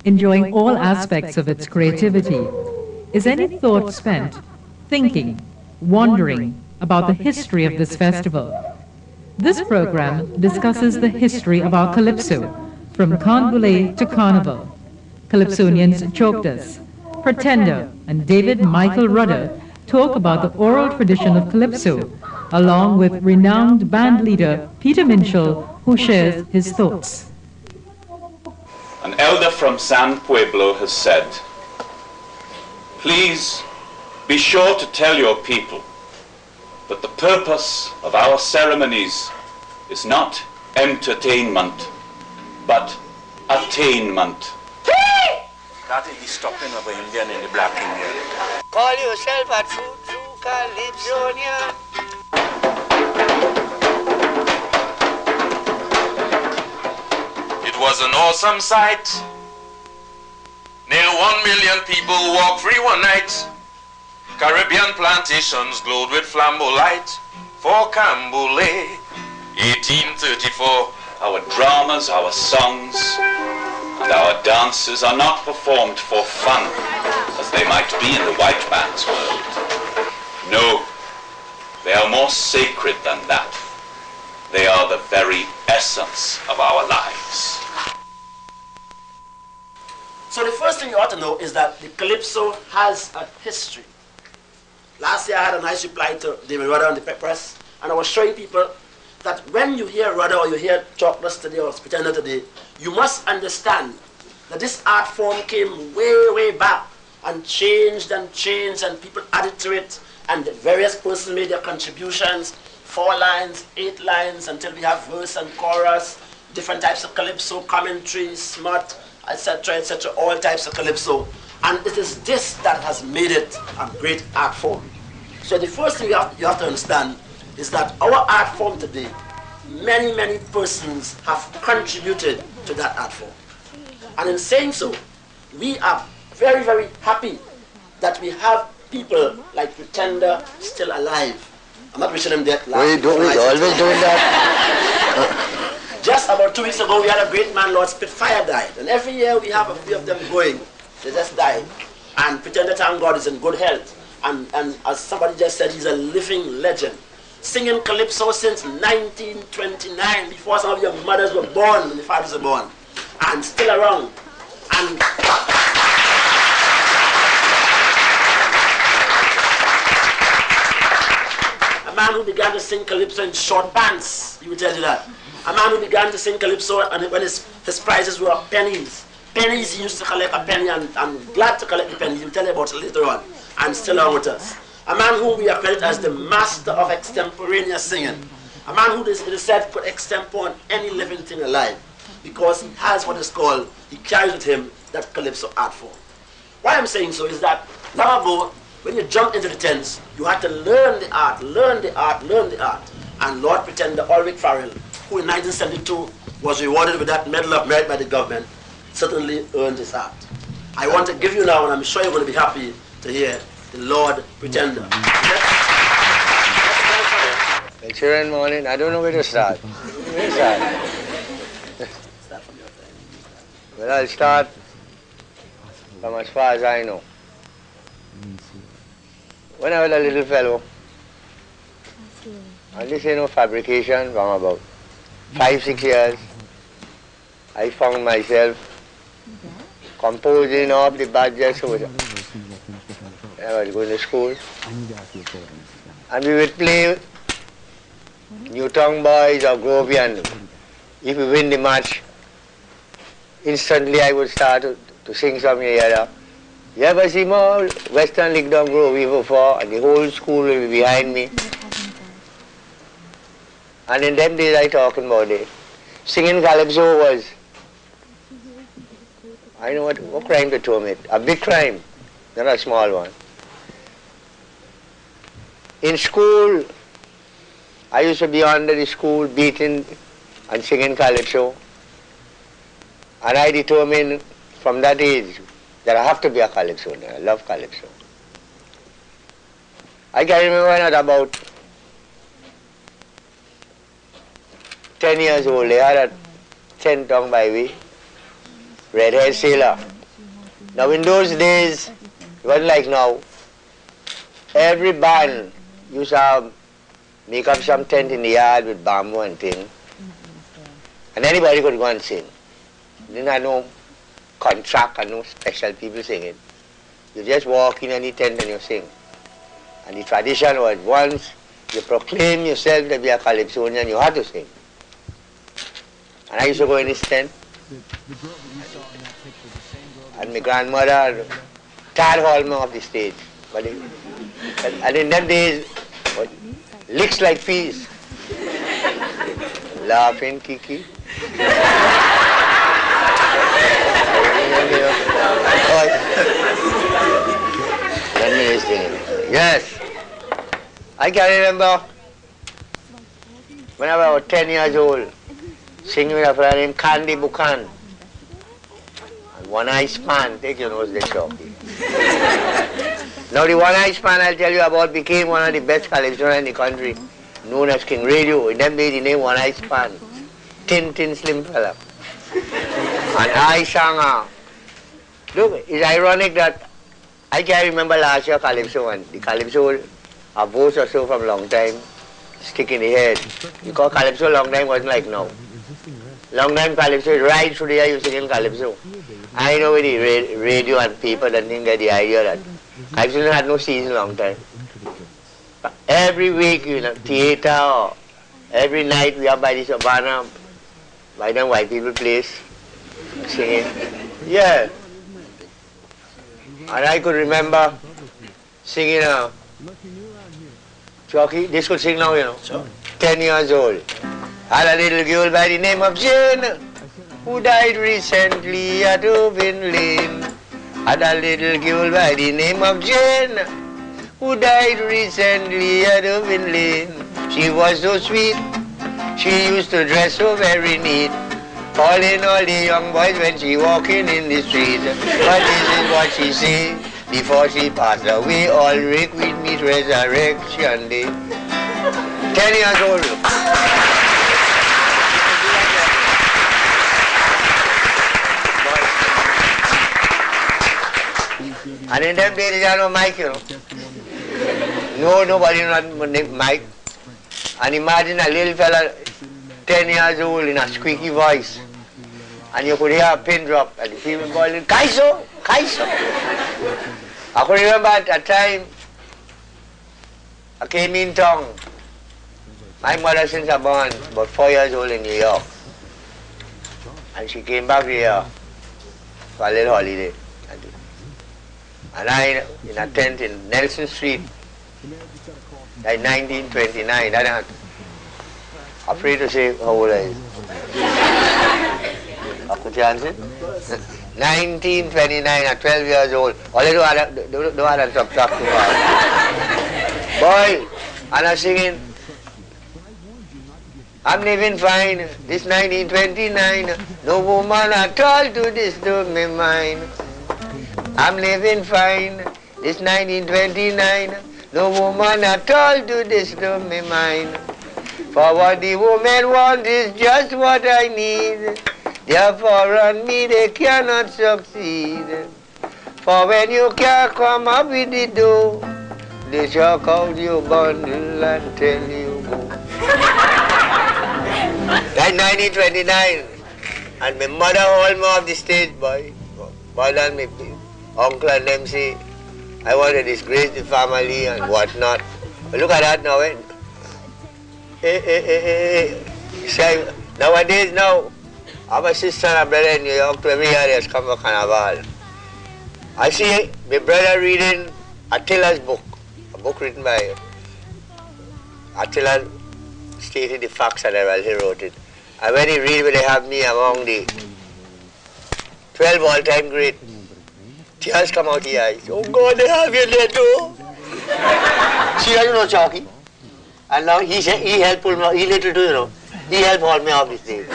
enjoying all aspects of its creativity. Is any thought spent thinking, wondering about the history of this festival? This program discusses the history of our Calypso, from Canboulay to Carnival. Calypsonians Choktas, Pretender, and David Michael Rudder talk about the oral tradition of Calypso, along with renowned band leader Peter Minshall, who shares his thoughts. An elder from San Pueblo has said, "Please be sure to tell your people that the purpose of our ceremonies is not entertainment, but attainment." That is the stopping of an Indian in the black Indian. Call yourself a true Calypsonian. It was an awesome sight. Near 1 million people walked free one night. Caribbean plantations glowed with flambeau light. For Canboulay, 1834. Our dramas, our songs, and our dances are not performed for fun, as they might be in the white man's world. No, they are more sacred than that. They are the very essence of our lives. So the first thing you ought to know is that the Calypso has a history. Last year I had a nice reply to David Rudder on the press, and I was showing people that when you hear Rudder or you hear Choktas today or Pretender today, you must understand that this art form came way, way back and changed, and people added to it, and the various persons made their contributions, 4 lines, 8 lines, until we have verse and chorus, different types of Calypso, commentary, smut, etc., all types of Calypso. And it is this that has made it a great art form. So the first thing you have to understand is that our art form today, many, many persons have contributed to that art form. And in saying so, we are very, very happy that we have people like Pretender still alive. I'm not wishing him death. We always doing that. Just about 2 weeks ago, we had a great man, Lord Spitfire, died. And every year we have a few of them going. They just died. And Pretender, thank God, is in good health. And as somebody just said, he's a living legend. Singing Calypso since 1929, before some of your mothers were born and the fathers were born. And still around. And a man who began to sing Calypso in short pants, he will tell you that. A man who began to sing Calypso and when his prizes were pennies. Pennies, he used to collect a penny, and I'm glad to collect the pennies. He'll tell you about it later on. And still on with us. A man whom we accredit as the master of extemporaneous singing. A man who it is said could extempore any living thing alive, because he has what is called, he carries with him that Calypso art form. Why I'm saying so is that long ago, when you jumped into the tents, you had to learn the art, learn the art, learn the art. And Lord Pretender Ulrich Farrell, who in 1972 was rewarded with that Medal of Merit by the government, certainly earned his art. I want to give you now, and I'm sure you're going to be happy to hear, the Lord Pretender. Children morning, I don't know where to start. Where to start? Well, I'll start from as far as I know. When I was a little fellow, and this ain't no fabrication, from about 5-6 years, I found myself composing up the badges over. I was going to school, and we would play Newtown Boys or Grovian. If we win the match, instantly I would start to sing something here. You ever see more Western League down Grove before, and the whole school will be behind me. And in them days I talking about it. Singing Calypso was, I know what crime to term it, a big crime, not a small one. In school, I used to be under the school beating and singing Calypso. And I determined from that age that I have to be a Calypso. I love Calypso. I can remember when I was about 10 years old, they had a tent down by me, red-haired sailor, Now in those days, it wasn't like now. Every band used to make up some tent in the yard with bamboo and thing. And anybody could go and sing. Didn't have no contract and no special people singing. You just walk in any tent and you sing. And the tradition was once you proclaim yourself to be a Calypsonian, you had to sing. And I used to go in this tent. And my grandmother tied Holman off the stage. And in them days, licks like peas. Laughing, Kiki. Yes. I can remember when I was 10 years old, singing with a friend named Candy Buchan. And One Eye Span, take your nose, the shocky. Now the One Eye Span I'll tell you about became one of the best Calypsonians in the country, known as King Radio. In them days the name One Eye Span. Tin slim fella. And I sang look, it's ironic that I can't remember last year Calypso and the Calypso a voice or so from long time stick in the head. Because Calypso long time wasn't like now. Long time Calypso is right through the year you singing Calypso. I know with the radio and people that didn't get the idea that Calypso had no season long time. But every week, theater or every night we are by the Savannah, by them white people place, singing. Yeah. And I could remember singing Chucky, this could sing now, 10 years old. Had a little girl by the name of Jane, who died recently at Oven Lane. Had a little girl by the name of Jane, who died recently at Oven Lane. She was so sweet, she used to dress so very neat, calling all the young boys when she walking in the street. But this is what she said before she passed away. All Rick will meet resurrection day. 10 years old. And in them days, there was no mic, No, nobody not mic. And imagine a little fella, 10 years old, in a squeaky voice. And you could hear a pin drop, and the people calling, Kaiso, Kaiso. I could remember at a time, I came in town. My mother since I born, about 4 years old in New York. And she came back here for a little holiday. And I, in a tent in Nelson Street, in 1929, I'm afraid to say how old I is. Could you answer? 1929, at 12 years old. Only do I subtract too far. Boy, and I'm singing, I'm living fine, this 1929, no woman at all to disturb me mind. I'm living fine, this 1929, no woman at all to disturb me mind. For what the woman wants is just what I need, therefore on me they cannot succeed. For when you can't come up with the dough, they shock out your bundle and tell you go. That's 1929, and my mother hold me off the stage, boy. More than me uncle and them say, I want to disgrace the family and whatnot. But look at that now, say, nowadays now, I have a sister and a brother in New York, to every year has come for Carnival. I see my brother reading Attila's book, a book written by Attila, stated the facts and he wrote it. And when he read, they have me among the 12 all-time great. Tears come out the eyes. Oh God, they have you there too. See, you know, Chalky. And now he said, he helped pull me, he little too, he helped hold me off the stage.